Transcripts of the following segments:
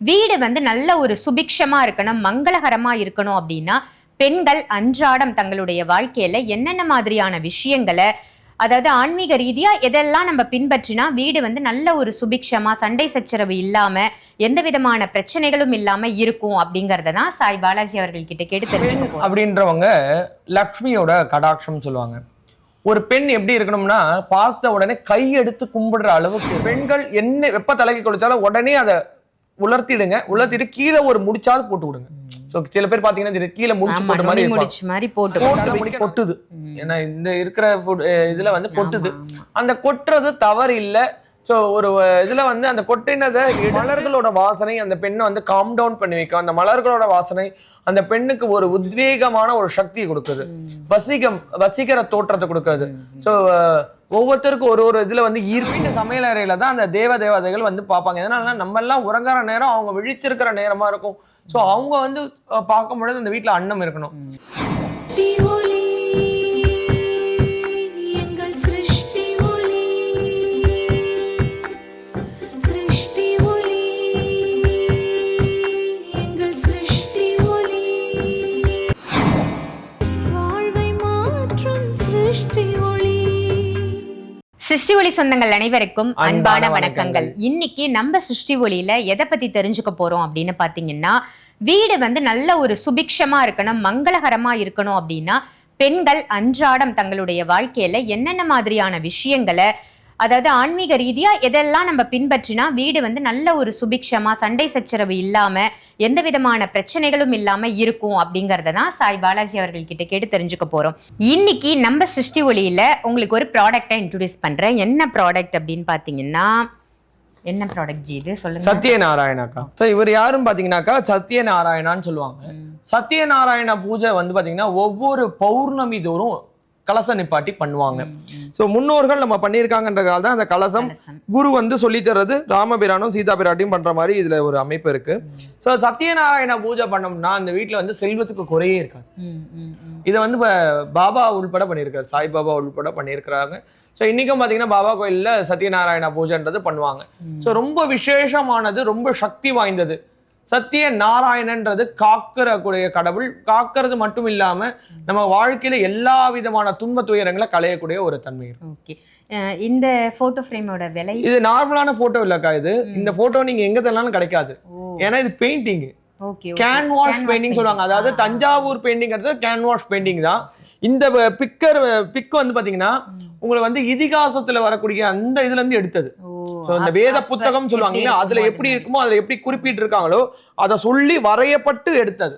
வீடு வந்து நல்ல ஒரு சுபிக்ஷமா இருக்கணும், மங்களகரமா இருக்கணும் அப்படின்னா பெண்கள் அன்றாடம் தங்களுடைய வாழ்க்கையில என்னென்ன மாதிரியான விஷயங்களை, அதாவது ஆன்மீக ரீதியா எதெல்லாம் நம்ம பின்பற்றினா வீடு வந்து நல்ல ஒரு சுபிக்ஷமா, சண்டை சச்சரவு இல்லாம, எந்த விதமான பிரச்சனைகளும் இல்லாம இருக்கும் அப்படிங்கறத தான் சாய் பாலாஜி அவர்கள் கிட்ட கேட்டு தெரிஞ்சுக்கணும். அப்படின்றவங்க லக்ஷ்மியோட கடாட்சம் சொல்லுவாங்க. ஒரு பெண் எப்படி இருக்கணும்னா, பார்த்த உடனே கையெடுத்து கும்பிடுற அளவுக்கு பெண்கள் என்ன வெப்ப தலைக்கு குளிச்சாலும் உடனே அதை உலர்த்திட்டு கீழே ஒரு முடிச்சாவது போட்டு விடுங்க. சோ சில பேர் பாத்தீங்கன்னா கீழே முடிச்சு போட்ட மாதிரி போட்டு கொட்டுது. ஏன்னா இந்த இருக்கிற இதுல வந்து கொட்டுது. அந்த கொட்டுறது தவறு இல்லை. ஸோ ஒரு இதுல வந்து அந்த கொட்டினதை மலர்களோட வாசனை அந்த பெண்ணை வந்து காம் டவுன் பண்ணி வைக்கும். அந்த மலர்களோட வாசனை அந்த பெண்ணுக்கு ஒரு உத்வேகமான ஒரு சக்தியை கொடுக்குது, வசீகர தோற்றத்தை கொடுக்குது. ஸோ ஒவ்வொருத்தருக்கும் ஒரு ஒரு இதுல வந்து ஈர்ப்பின் சமையல் அறையில தான் அந்த தேவதைகள் வந்து பார்ப்பாங்க. எதனால நம்ம எல்லாம் உறங்குற நேரம் அவங்க விழிச்சிருக்கிற நேரமா இருக்கும். ஸோ அவங்க வந்து பார்க்கும் பொழுது அந்த வீட்டுல அன்னம் இருக்கணும். சிருஷ்டி ஒளி சொந்தங்கள் அனைவருக்கும் அன்பான வணக்கங்கள். இன்னைக்கு நம்ம சிருஷ்டி ஒளியில எதை பத்தி தெரிஞ்சுக்க போறோம் அப்படின்னு பாத்தீங்கன்னா, வீடு வந்து நல்ல ஒரு சுபிக்ஷமா இருக்கணும், மங்களகரமா இருக்கணும் அப்படின்னா பெண்கள் அன்றாடம் தங்களுடைய வாழ்க்கையில என்னென்ன மாதிரியான விஷயங்களை, அதாவது ஆன்மீக ரீதியா எதெல்லாம் நம்ம பின்பற்றினா வீடு வந்து நல்ல ஒரு சுபிக்ஷமா, சண்டை சச்சரவு இல்லாம, எந்த விதமான பிரச்சனைகளும் இல்லாம இருக்கும் அப்படிங்கறத தான் சாய் பாலாஜி அவர்கள் கிட்ட கேட்டு தெரிஞ்சுக்க போறோம். இன்னைக்கு நம்ம சிருஷ்டி ஒளியில உங்களுக்கு ஒரு ப்ராடக்டை இன்ட்ரோடியூஸ் பண்றேன். என்ன ப்ராடக்ட் அப்படின்னு பாத்தீங்கன்னா, என்ன ப்ராடக்ட் ஜி இது சொல்லுங்க? சத்யநாராயணாக்கா. இவர் யாரும் பாத்தீங்கன்னாக்கா சத்யநாராயணான்னு சொல்லுவாங்க. சத்யநாராயண பூஜை வந்து பாத்தீங்கன்னா ஒவ்வொரு பௌர்ணமி தோறும் கலச நிப்பாட்டி பண்ணுவாங்க. ஸோ முன்னோர்கள் நம்ம பண்ணியிருக்காங்கன்றதால தான் அந்த கலசம் குரு வந்து சொல்லி தர்றது ராமபிரானும் சீதா பிராட்டியும் பண்ற மாதிரி இதுல ஒரு அமைப்பு இருக்கு. ஸோ சத்யநாராயண பூஜை பண்ணோம்னா அந்த வீட்டுல வந்து செல்வத்துக்கு குறையே இருக்காது. இதை வந்து பாபா உள்பட பண்ணியிருக்காரு, சாய்பாபா உள்பட பண்ணியிருக்கிறாங்க. ஸோ இன்னைக்கும் பாத்தீங்கன்னா பாபா கோயில்ல சத்யநாராயண பூஜைன்றது பண்ணுவாங்க. ஸோ ரொம்ப விசேஷமானது, ரொம்ப சக்தி வாய்ந்தது. சத்திய நாராயணன்றது காக்கிற கடவுள். காக்கிறது மட்டும் இல்லாம நம்ம வாழ்க்கையில எல்லா விதமான துன்ப துயரங்களை களையக்கூடிய ஒரு தன்மை. ஓகே, இந்த போட்டோ ஃப்ரேமோட விலை? இது நார்மலான போட்டோ இல்லக்கா. இந்த போட்டோ நீங்க எங்க தரலாலும் கிடைக்காது. ஏன்னா இது பெயிண்டிங், கேன்வாஷ் பெயிண்டிங் சொல்லுவாங்க. அதாவது தஞ்சாவூர் பெயிண்டிங்கிறது கேன்வாஷ் பெயிண்டிங் தான். இந்த பிக் வந்து பாத்தீங்கன்னா உங்களுக்கு வந்து இதிகாசத்துல வரக்கூடிய அந்த இதுல இருந்து எடுத்தது. இந்த வேத புத்தகம் சொல்லுவாங்க, அதுல எப்படி இருக்குமோ அதுல எப்படி குறிப்பிட்டு இருக்காங்களோ அதை சொல்லி வரையப்பட்டு எடுத்தது.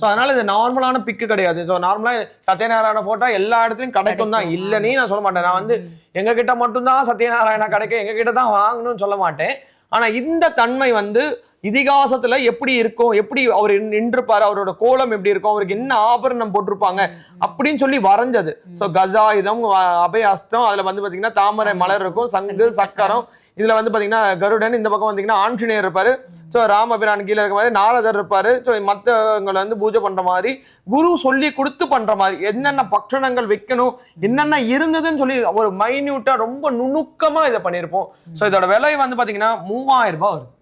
அதனால இது நார்மலான பிக்கு கிடையாது. ஸோ நார்மலா சத்யநாராயண போட்டோ எல்லா இடத்துலயும் கிடைக்கும் தான், இல்லைன்னு நான் சொல்ல மாட்டேன். நான் வந்து எங்க கிட்ட மட்டும்தான் சத்யநாராயண கிடைக்கும், எங்க கிட்ட தான் வாங்கணும்னு சொல்ல மாட்டேன். ஆனா இந்த தன்மை வந்து இதிகாசத்துல எப்படி இருக்கும், எப்படி அவர் நின்றுப்பாரு, அவரோட கோலம் எப்படி இருக்கும், அவருக்கு என்ன ஆபரணம் போட்டிருப்பாங்க அப்படின்னு சொல்லி வரைஞ்சது. ஸோ கஜாயுதம், அபய அஸ்தம், அதுல வந்து பாத்தீங்கன்னா தாமரை மலர் இருக்கும், சங்கு சக்கரம், இதுல வந்து பாத்தீங்கன்னா கருடன், இந்த பக்கம் வந்தீங்கன்னா ஆஞ்சநேயர் இருப்பாரு, ஸோ ராமபிரான் கீழே இருக்க மாதிரி நாரதர் இருப்பாரு. ஸோ மற்றவங்களை வந்து பூஜை பண்ற மாதிரி குரு சொல்லி கொடுத்து பண்ற மாதிரி என்னென்ன பட்சணங்கள் வைக்கணும், என்னென்ன இருந்ததுன்னு சொல்லி ஒரு மைன்யூட்டா ரொம்ப நுணுக்கமா இதை பண்ணியிருப்போம். ஸோ இதோட விலை வந்து பாத்தீங்கன்னா 3000 ரூபாய் வருது.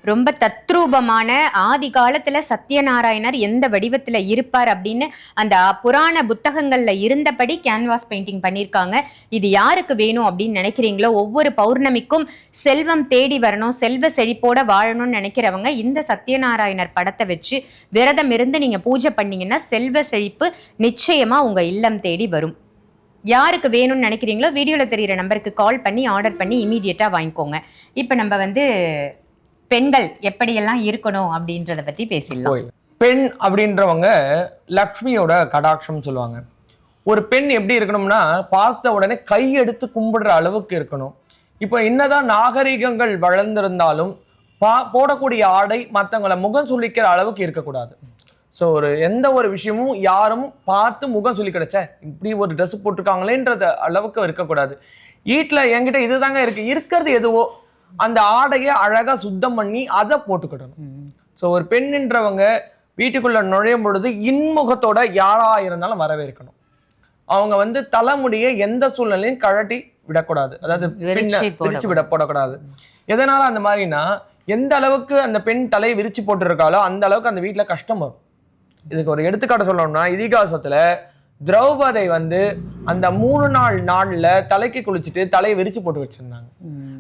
ரொம்ப தத்ரூபமான ஆதி காலத்துல சத்யநாராயணர் எந்த வடிவத்துல இருப்பார் அப்படின்னு அந்த புராண புத்தகங்கள்ல இருந்தபடி கேன்வாஸ் பெயிண்டிங் பண்ணியிருக்காங்க. இது யாருக்கு வேணும் அப்படின்னு நினைக்கிறீங்களோ, ஒவ்வொரு பௌர்ணமிக்கும் செல்வம் தேடி வரணும், செல்வ செழிப்போட வாழணும்னு நினைக்கிறவங்க இந்த சத்யநாராயணர் படத்தை வச்சு விரதம் இருந்து நீங்க பூஜை பண்ணீங்கன்னா செல்வ செழிப்பு நிச்சயமா உங்க இல்லம் தேடி வரும். யாருக்கு வேணும்னு நினைக்கிறீங்களோ வீடியோல தெரியுற நம்பருக்கு கால் பண்ணி ஆர்டர் பண்ணி இமீடியட்டா வாங்கிக்கோங்க. இப்ப நம்ம வந்து பெண்கள் எப்படியெல்லாம் இருக்கணும் அப்படின்றத பத்தி பேசலாம். பெண் அப்படின்றவங்க லக்ஷ்மியோட கடாட்சம் சொல்லுவாங்க. ஒரு பெண் எப்படி இருக்கணும்னா, பார்த்த உடனே கையெடுத்து கும்பிடுற அளவுக்கு இருக்கணும். இப்போ என்னதான் நாகரிகங்கள் வளர்ந்திருந்தாலும் போடக்கூடிய ஆடை மற்றவங்களை முகம் சொல்லிக்கிற அளவுக்கு இருக்கக்கூடாது. ஸோ எந்த ஒரு விஷயமும் யாரும் பார்த்து முகம் சொல்லி கிடைச்ச இப்படி ஒரு ட்ரெஸ் போட்டிருக்காங்களேன்றத அளவுக்கு இருக்கக்கூடாது. வீட்டில் என்கிட்ட இதுதாங்க இருக்கிறது எதுவோ அந்த ஆடையை அழகா சுத்தம் பண்ணி அதை போட்டுக்கிடணும். ஸோ ஒரு பெண்ன்றவங்க வீட்டுக்குள்ள நுழையும் பொழுது இன்முகத்தோட யாரா இருந்தாலும் வரவேற்கணும். அவங்க வந்து தலைமுடியை எந்த சூழ்நிலையும் கழட்டி விடக்கூடாது, அதாவது பிரிச்சு விடப்படக்கூடாது. எதனால அந்த மாதிரினா, எந்த அளவுக்கு அந்த பெண் தலை விரிச்சு போட்டு இருக்காளோ அந்த அளவுக்கு அந்த வீட்டுல கஷ்டம் வரும். இதுக்கு ஒரு எடுத்துக்காட்டு சொல்லணும்னா இதிகாசத்துல திரௌபதி வந்து அந்த 3 நாள்ல தலைக்கு குளிச்சுட்டு தலையை விரிச்சு போட்டு வச்சிருந்தாங்க.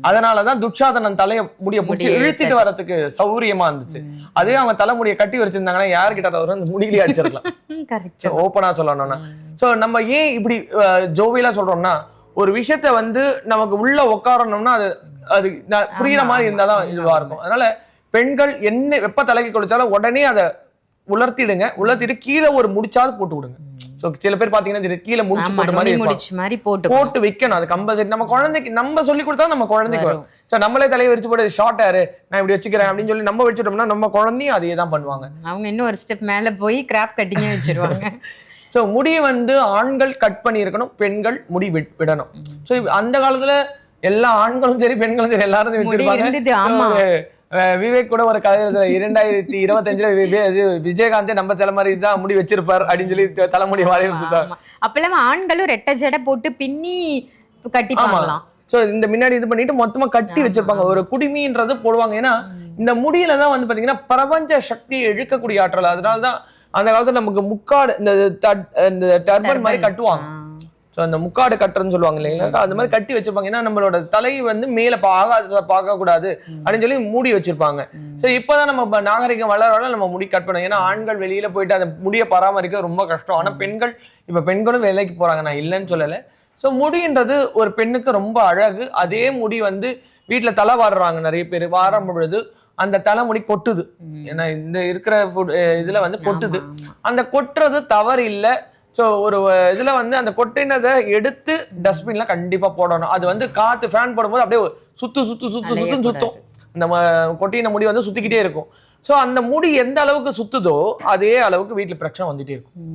அதனாலதான் துச்சாதனன் தலையை முடிய பிடிச்சி இழுத்துட்டு வரதுக்கு சௌரியமா இருந்துச்சு. அதுவே அவங்க தலைமுடியை கட்டி வச்சிருந்தாங்கன்னா யாருக்கிட்ட வரும் அந்த முடியிலே அடிச்சிருக்கலாம். ஓப்பனா சொல்லணும்னா சோ நம்ம ஏன் இப்படி ஜோவியலா சொல்றோம்னா ஒரு விஷயத்த வந்து நமக்கு உள்ள உட்காரணும்னா அது புரியுற மாதிரி இருந்தாதான் இதுவா இருக்கும். அதனால பெண்கள் என்ன வெப்ப தலைக்கு குளிச்சாலும் உடனே அதை உலர்த்திட்டு கீழே ஒரு முடிச்சாவது போட்டு விடுங்க. சோ சில பேர் பாத்தீங்கன்னா கீழே முடிச்சு போட்ட மாதிரி போட்டு வைக்கணும். அது கம்பல்சரி. நம்ம குழந்தைக்கு நம்ம சொல்லி கொடுத்தா நம்ம குழந்தைக்கு வரும். சோ நம்மளே தலையை விரிச்சு போட்டு ஷார்ட் ஹேர் நான் இப்படி வச்சுக்கிறேன் அப்படின்னு சொல்லி நம்ம வச்சுட்டோம்னா நம்ம குழந்தையும் அதே தான் பண்ணுவாங்க. அவங்க இன்னும் ஒரு ஸ்டெப் மேல போய் கிராப் கட்டிங்கே வச்சிருவாங்க. சோ முடியை வந்து ஆண்கள் கட் பண்ணி இருக்கணும், பெண்கள் முடி விடணும். சோ அந்த காலத்துல எல்லா ஆண்களும் சரி பெண்களும் சரி எல்லாரும் விட்டுருப்பாங்க. விவேக் கூட ஒரு கதை 2025 விஜயகாந்தே நம்ம தலைமுறை தான் முடி வச்சிருப்பார் அப்படின்னு சொல்லி தலைமுடி வாரி வச்சிருப்பாங்க. அப்பெல்லாம் ஆண்களும் ரெட்டை ஜடை போட்டு பின்னி கட்டிப்பாங்களாம். சோ இந்த முன்னாடி இது பண்ணிட்டு மொத்தமா கட்டி வச்சிருப்பாங்க. ஒரு குடிமின்றது போடுவாங்க. ஏன்னா இந்த முடியில தான் வந்து பாத்தீங்கன்னா பிரபஞ்ச சக்தியை இழுக்கக்கூடிய ஆற்றல். அதனாலதான் அந்த காலத்துல நமக்கு முக்காடு இந்த டர்பன் மாதிரி கட்டுவாங்க. ஸோ அந்த முக்காடு கட்டுறன்னு சொல்லுவாங்க இல்லைங்களா, அந்த மாதிரி கட்டி வச்சிருப்பாங்க. ஏன்னா நம்மளோட தலை வந்து மேலே பார்க்கக்கூடாது அப்படின்னு சொல்லி மூடி வச்சிருப்பாங்க. ஸோ இப்போதான் நம்ம நாகரிகம் வளர நம்ம முடி கட் பண்ணோம். ஏன்னா ஆண்கள் வெளியில போயிட்டு அந்த முடியை பராமரிக்க ரொம்ப கஷ்டம். ஆனால் பெண்கள் இப்போ பெண்களும் வேலைக்கு போறாங்க, நான் இல்லைன்னு சொல்லலை. ஸோ முடின்றது ஒரு பெண்ணுக்கு ரொம்ப அழகு. அதே முடி வந்து வீட்டில் தலை வாடுறாங்க நிறைய பேர். வாரம் பொழுது அந்த தலைமுடி கொட்டுது. ஏன்னா இந்த இருக்கிற இதுல வந்து கொட்டுது. அந்த கொட்டுறது தவறு இல்லை. ஸோ ஒரு இதுல வந்து அந்த கொட்டினதை எடுத்து டஸ்ட்பின்ல கண்டிப்பா போடணும். அது வந்து காத்து ஃபேன் போடும்போது அப்படியே சுத்தும். அந்த கொட்டின முடி வந்து சுத்திக்கிட்டே இருக்கும். ஸோ அந்த முடி எந்த அளவுக்கு சுத்துதோ அதே அளவுக்கு வீட்டுல பிரச்சனை வந்துட்டே இருக்கும்.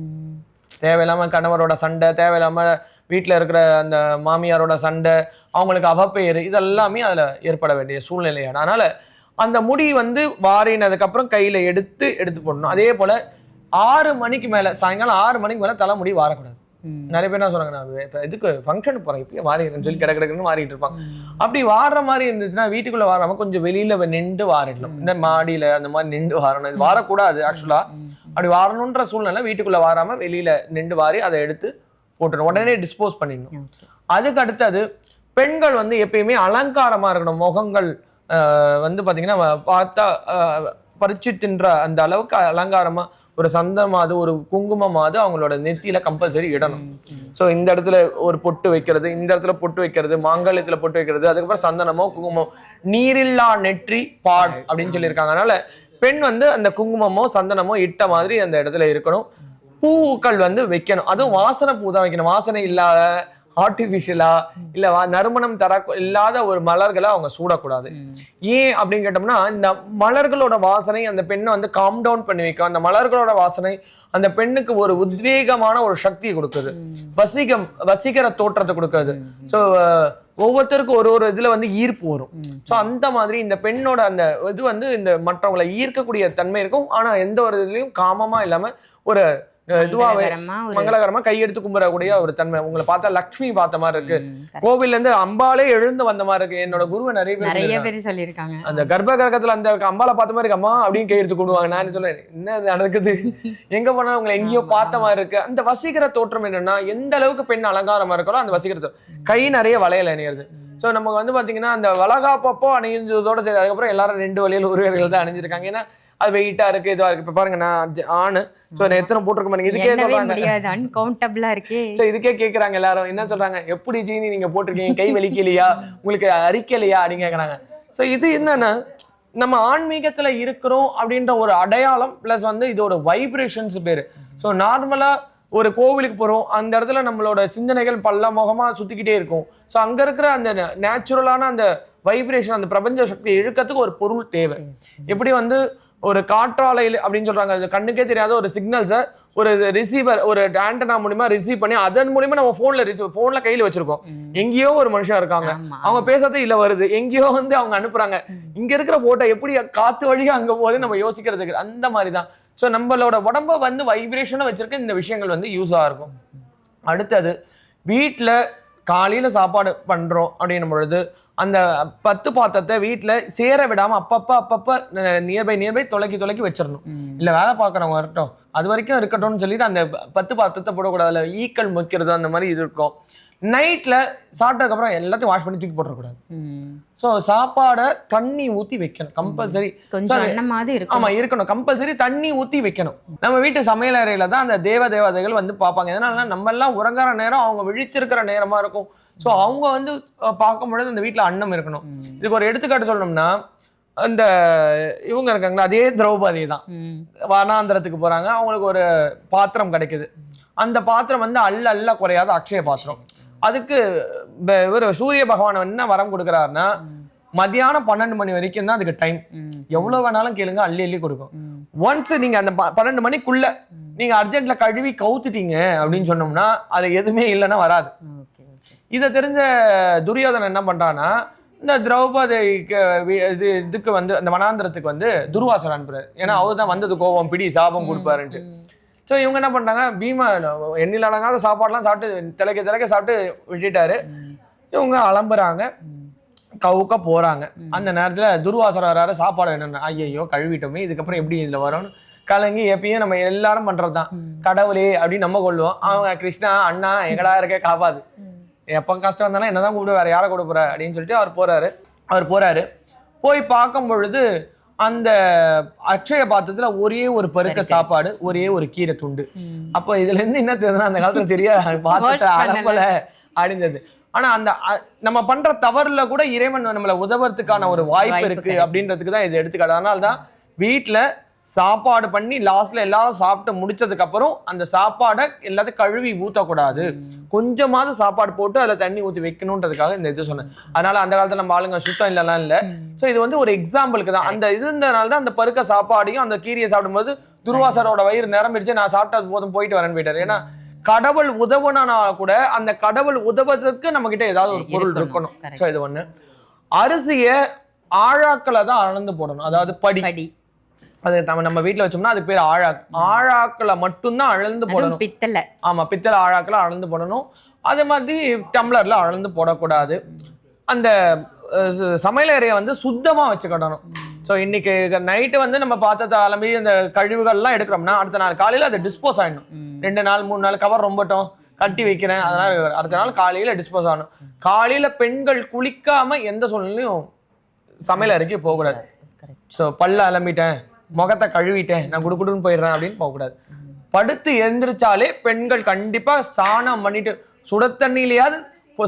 தேவையில்லாம கணவரோட சண்டை, தேவையில்லாம வீட்டுல இருக்கிற அந்த மாமியாரோட சண்டை, அவங்களுக்கு அவப்பெயர், இதெல்லாமே அதுல ஏற்பட வேண்டிய சூழ்நிலையான. அதனால அந்த முடி வந்து வாரினதுக்கு அப்புறம் கையில எடுத்து போடணும். அதே போல 6 மணிக்கு மேல, சாயங்காலம் 6 மணிக்கு மேல தலைமுடி வாரக்கூடாது. நிறைய பேர் என்ன சொல்றாங்க, நான் இதுக்கு ஃபங்க்ஷனுக்கு போறேன் இப்பயே வாரிடுறேன்னு சொல்லி கிடக்குன்னு வாரிட்டு இருப்பாங்க. அப்படி வாடுற மாதிரி இருந்துச்சுன்னா வீட்டுக்குள்ள வாராம கொஞ்சம் வெளியில நின்று வாரிடணும். இந்த மாடியில அந்த மாதிரி நின்று வாரணும். இது வாரக்கூடாது ஆக்சுவலா. அப்படி வாரணுன்ற சூழ்நிலை வீட்டுக்குள்ள வாராம வெளியில நின்று வாரி அதை எடுத்து போட்டுடணும். உடனே டிஸ்போஸ் பண்ணிடணும். அதுக்கு அடுத்தது பெண்கள் வந்து எப்பயுமே அலங்காரமா இருக்கணும். முகங்கள் வந்து பாத்தீங்கன்னா பார்த்தா பறிச்சு தின்ற அந்த அளவுக்கு அலங்காரமா ஒரு சந்தமாவது ஒரு குங்குமமாவது அவங்களோட நெத்தியில கம்பல்சரி இடணும். ஸோ இந்த இடத்துல ஒரு பொட்டு வைக்கிறது, இந்த இடத்துல பொட்டு வைக்கிறது, மாங்கல்யத்துல பொட்டு வைக்கிறது, அதுக்கப்புறம் சந்தனமோ குங்குமம், நீரில்லா நெற்றி பாட் அப்படின்னு சொல்லியிருக்காங்க. அதனால பெண் வந்து அந்த குங்குமமோ சந்தனமோ இட்ட மாதிரி அந்த இடத்துல இருக்கணும். பூக்கள் வந்து வைக்கணும். அதுவும் வாசனை பூ தான் வைக்கணும். வாசனை இல்லாத ஆர்டிபிஷியலா இல்ல நறுமணம் இல்லாத ஒரு மலர்களை அவங்க சூடக்கூடாது. ஏன் அப்படின்னு கேட்டோம்னா இந்த மலர்களோட வாசனை அந்த பெண்ணை வந்து காம் டவுன் பண்ணி வைக்கும். அந்த மலர்களோட வாசனை அந்த பெண்ணுக்கு ஒரு உத்வேகமான ஒரு சக்தியை கொடுக்குது, வசீகர தோற்றத்தை கொடுக்குது. ஸோ ஒவ்வொருத்தருக்கும் ஒரு இதுல வந்து ஈர்ப்பு வரும். ஸோ அந்த மாதிரி இந்த பெண்ணோட அந்த இது வந்து இந்த மற்றவங்களை ஈர்க்கக்கூடிய தன்மை இருக்கும். ஆனா எந்த ஒரு இதுலயும் காமமா இல்லாம ஒரு இதுவாவே மங்களகரமா கையெடுத்து கும்பிடக்கூடிய ஒரு தன்மை. உங்களை பார்த்தா லக்ஷ்மி பார்த்த மாதிரி இருக்கு, கோவில்ல இருந்து அம்பாலே எழுந்து வந்த மாதிரி இருக்கு. என்னோட குருவை நிறைய பேர் சொல்லியிருக்காங்க. அந்த கர்ப்ப கிரகத்துல அந்த அம்பாலை பார்த்த மாதிரி இருக்கு அம்மா அப்படின்னு கையெடுத்து கூடுவாங்க. நான் சொல்றேன் என்ன நடக்குது, எங்க போனா உங்களை எங்கேயோ பார்த்த மாதிரி இருக்கு. அந்த வசீகர தோற்றம் என்னன்னா எந்த அளவுக்கு பெண் அலங்காரமா இருக்கோ அந்த வசீகர கை நிறைய வளையல் அணியிறது. ஸோ நமக்கு வந்து பாத்தீங்கன்னா அந்த வளகாப்பப்போ அணிஞ்சதோட சரி, அதுக்கப்புறம் எல்லாரும் 2 வளையல் ஒரு வளையல் தான் அணிஞ்சிருக்காங்க. ஏன்னா அது வெயிட்டா இருக்கு, இதுவா இருக்கு. இப்ப பாருங்க நான் ஆணு, சோ நான் எத்தனை போட்டிருக்க பாருங்க. இதுக்கே சொல்றாங்க, இதுக்கே கேக்குறாங்க எல்லாரும். என்ன சொல்றாங்க, எப்படி ஜீனி நீங்க போட்டிருக்கீங்க, கை வலிக்கலையா, உங்களுக்கு அரிக்கலையா அப்படின்னு கேக்குறாங்க. சோ இது என்னன்னா நம்ம ஆன்மீகத்துல இருக்கிறோம் அப்படின்ற ஒரு அடையாளம், பிளஸ் வந்து இதோட வைப்ரேஷன்ஸ் பேரு. ஸோ நார்மலா ஒரு கோவிலுக்கு போறோம், அந்த இடத்துல நம்மளோட சிந்தனைகள் பல்ல முகமா சுத்திக்கிட்டே இருக்கும். ஸோ அங்க இருக்கிற அந்த நேச்சுரலான அந்த வைப்ரேஷன், அந்த பிரபஞ்ச சக்தியை இழுக்கிறதுக்கு ஒரு பொருள் தேவை. எப்படி வந்து ஒரு காற்றாலையில் அப்படின்னு சொல்றாங்க, கண்ணுக்கே தெரியாத ஒரு சிக்னல்ஸை ஒரு ரிசீவர், ஒரு ஆண்டனா மூலியமா ரிசீவ் பண்ணி அதன் மூலியமா நம்ம போன்ல கையில வச்சிருக்கோம். எங்கேயோ ஒரு மனுஷன் இருக்காங்க, அவங்க பேசாத இல்ல வருது, எங்கேயோ வந்து அவங்க அனுப்புறாங்க. இங்க இருக்கிற போட்டோ எப்படி காத்து வழியா அங்க போகுது நம்ம யோசிக்கிறதுக்கு அந்த மாதிரிதான். ஸோ நம்மளோட உடம்ப வந்து வைப்ரேஷனை வச்சிருக்க இந்த விஷயங்கள் வந்து யூஸா இருக்கும். அடுத்தது வீட்டுல காலையில சாப்பாடு பண்றோம் அப்படின்னும் பொழுது அந்த பத்து பாத்திரத்தை வீட்டுல சேர விடாம அப்பப்ப நியர்பை தொலைக்கி வச்சிடணும். இல்ல வேலை பார்க்கறவங்க வரட்டும் அது வரைக்கும் இருக்கட்டும்னு சொல்லிட்டு அந்த பத்து பாத்திரத்தை போடக்கூடாது. அதுல ஈக்கள் முக்கிறது அந்த மாதிரி இது இருக்கும். நைட்ல சாப்பிட்டதுக்கு அப்புறம் எல்லாத்தையும் வாஷ் பண்ணி தூக்கி போட்டுறக்கூடாது. ஸோ சாப்பாடை தண்ணி ஊத்தி வைக்கணும் கம்பல்சரி. ஆமா இருக்கணும், கம்பல்சரி தண்ணி ஊத்தி வைக்கணும். நம்ம வீட்டு சமையல் அறையில தான் அந்த தேவதைகள் வந்து பார்ப்பாங்க. எதனால நம்ம எல்லாம் உறங்குற நேரம் அவங்க விழித்திருக்கிற நேரமா இருக்கும். ஸோ அவங்க வந்து பார்க்கும் பொழுது அந்த வீட்டுல அன்னம் இருக்கணும். இதுக்கு ஒரு எடுத்துக்காட்டு சொல்லணும்னா, அந்த இவங்க இருக்காங்களா, அதே திரௌபதி தான் வனாந்திரத்துக்கு போறாங்க. அவங்களுக்கு ஒரு பாத்திரம் கிடைக்குது. அந்த பாத்திரம் வந்து அல்ல குறையாத அக்ஷய பாத்திரம். அதுக்கு இவர் சூரிய பகவான் என்ன வரம் கொடுக்குறாருன்னா, மதியானம் 12 மணி வரைக்கும் தான் அதுக்கு டைம். எவ்வளவு வேணாலும் கேளுங்க, அள்ளி கொடுக்கும். ஒன்ஸ் நீங்க அந்த 12 மணிக்குள்ள நீங்க அர்ஜென்ட்ல கழுவி கவுத்துட்டீங்க அப்படின்னு சொன்னோம்னா அது எதுவுமே இல்லைன்னா வராது. இதை தெரிஞ்ச துரியோதனன் என்ன பண்றான்னா, இந்த திரௌபதிக்கு இதுக்கு வந்து அந்த வனாந்திரத்துக்கு வந்து துர்வாசர் அனுப்புறாரு. ஏன்னா அவர் தான் வந்தது கோபம் பிடி சாபம் கொடுப்பாருன்ட்டு. ஸோ இவங்க என்ன பண்ணாங்க, பீமா எண்ணில் அடங்காத சாப்பாடுலாம் சாப்பிட்டு திளைக்க சாப்பிட்டு விட்டுட்டாரு. இவங்க அலம்புறாங்க, கவுக்க போறாங்க. அந்த நேரத்துல துர்வாசர் வராரு. சாப்பாடு என்னன்னு, ஐயோ கழுவிட்டோமே, இதுக்கப்புறம் எப்படி இதுல வரும்னு கலங்கி எப்பயும் நம்ம எல்லாரும் பண்றதுதான், கடவுளே அப்படின்னு நம்ம கொள்ளுவோம். அவங்க கிருஷ்ணா அண்ணா எங்கடா இருக்க காப்பாது, எப்ப கஷ்டம் வந்தாலும் என்னதான் கூப்பிட்டு வேற யாரை கூட போற அப்படின்னு சொல்லிட்டு அவர் போறாரு. போய் பார்க்கும் பொழுது அந்த அக்ஷய பாத்திரத்துல ஒரே ஒரு பருக்க சாப்பாடு, ஒரே ஒரு கீரை துண்டு. அப்ப இதுல இருந்து என்ன தெரியுதுன்னா, அந்த காலத்துல சரியா பாத்திரத்தை அலம்பல அப்படின்றது. ஆனா அந்த நம்ம பண்ற தவறுல கூட இறைவன் நம்மள உதவுறதுக்கான ஒரு வாய்ப்பு இருக்கு அப்படின்றதுக்கு தான் இது எடுத்துக்காட்டு. அதனால்தான் வீட்டுல சாப்பாடு பண்ணி லாஸ்ட்ல எல்லாரும் சாப்பிட்டு முடிச்சதுக்கு அப்புறம் அந்த சாப்பாடை எல்லாத்தையும் கழுவி ஊத்தக்கூடாது, கொஞ்சமாவது சாப்பாடு போட்டு அதுல தண்ணி ஊற்றி வைக்கணும்ன்றதுக்காக இந்த இது சொன்னேன். அதனால அந்த காலத்துல நம்ம ஆளுங்க சுத்தம் இல்லலாம் இல்ல. சோ இது வந்து ஒரு எக்ஸாம்பிளுக்கு தான். அந்த இது இருந்ததுனால தான் அந்த பருக்க சாப்பாடையும் அந்த கீரையை சாப்பிடும்போது துர்வாசரோட வயிறு நிரம்பிடுச்சு, நான் சாப்பிட்டது போதும் போயிட்டு வரேன்னு போயிட்டாரு. ஏன்னா கடவுள் உதவுனா கூட அந்த கடவுள் உதவுறதுக்கு நம்ம கிட்ட ஏதாவது ஒரு பொருள் இருக்கணும். சோ இது ஒண்ணு. அரிசிய ஆழாக்களை தான் அளந்து போடணும், அதாவது படி. அது நம்ம வீட்டுல வச்சோம்னா அது பேர் ஆழாக்களை மட்டும்தான் அளந்து போடணும். பித்தளை, ஆமா பித்தளை ஆழாக்களை அளந்து போடணும். அதே மாதிரி டம்ளர்ல அளந்து போடக்கூடாது. அந்த சமையல் அறையை வந்து சுத்தமா வச்சுக்கிடணும். ஸோ இன்னைக்கு நைட்டு வந்து நம்ம பாத்திரத்தை அலம்பி அந்த கழிவுகள்லாம் எடுக்கிறோம்னா அடுத்த நாள் காலையில அதை டிஸ்போஸ் ஆயிடணும். 2 நாள் 3 நாள் கவர் ரொம்பட்டும் கட்டி வைக்கிறேன், அதனால அடுத்த நாள் காலையில டிஸ்போஸ் ஆகணும். காலையில பெண்கள் குளிக்காம எந்த சூழ்நிலையும் சமையல் அறைக்கு போகக்கூடாது. ஸோ பல்ல அலம்பிட்டேன், முகத்தை கழுவிட்டேன், நான் குடுக்குடுன்னு போயிடுறேன் அப்படின்னு போகக்கூடாது. படுத்து எழுந்திரிச்சாலே பெண்கள் கண்டிப்பா ஸ்நானம் பண்ணிட்டு சுட தண்ணியிலையாவது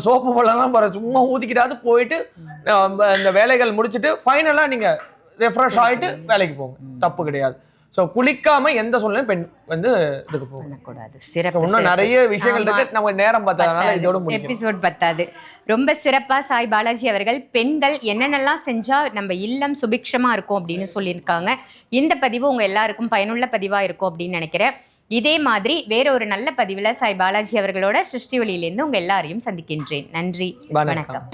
சோப்பு போலாம் போற, சும்மா ஊதிக்கிட்டாவது போயிட்டு இந்த வேலைகள் முடிச்சுட்டு ஃபைனலா நீங்க ரெஃப்ரெஷ் ஆயிட்டு வேலைக்கு போங்க, தப்பு கிடையாது. ஸோ குளிக்காம எந்த சூழ்நிலையும் பெண் வந்து இதுக்கு போகக்கூடாது. சிறப்பு. இன்னும் நிறைய விஷயங்கள் இருக்கு, நம்ம நேரம் பார்த்ததுனால இதோட எபிசோட் பத்தாது. ரொம்ப சிறப்பா சாய் பாலாஜி அவர்கள் பெண்கள் என்னென்னலாம் செஞ்சா நம்ம இல்லம் சுபிக்ஷமா இருக்கும் அப்படின்னு சொல்லியிருக்காங்க. இந்த பதிவு உங்க எல்லாருக்கும் பயனுள்ள பதிவா இருக்கும் அப்படின்னு நினைக்கிறேன். இதே மாதிரி வேற ஒரு நல்ல பதிவுல சாய் பாலாஜி அவர்களோட சிருஷ்டி ஒளியிலிருந்து உங்க எல்லாரையும் சந்திக்கின்றேன். நன்றி, வணக்கம்.